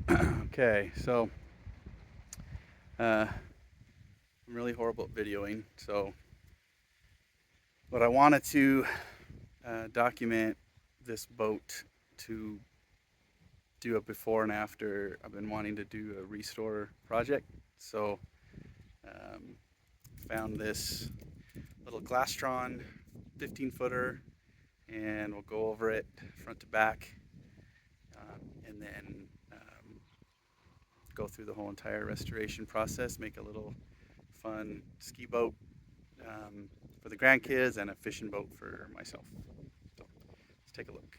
Okay, so I'm really horrible at videoing. So, but I wanted to document this boat to do a before and after. I've been wanting to do a restore project. So, um, found this little Glastron 15 footer and we'll go over it front to back and then go through the whole entire restoration process, make a little fun ski boat for the grandkids and a fishing boat for myself. So let's take a look.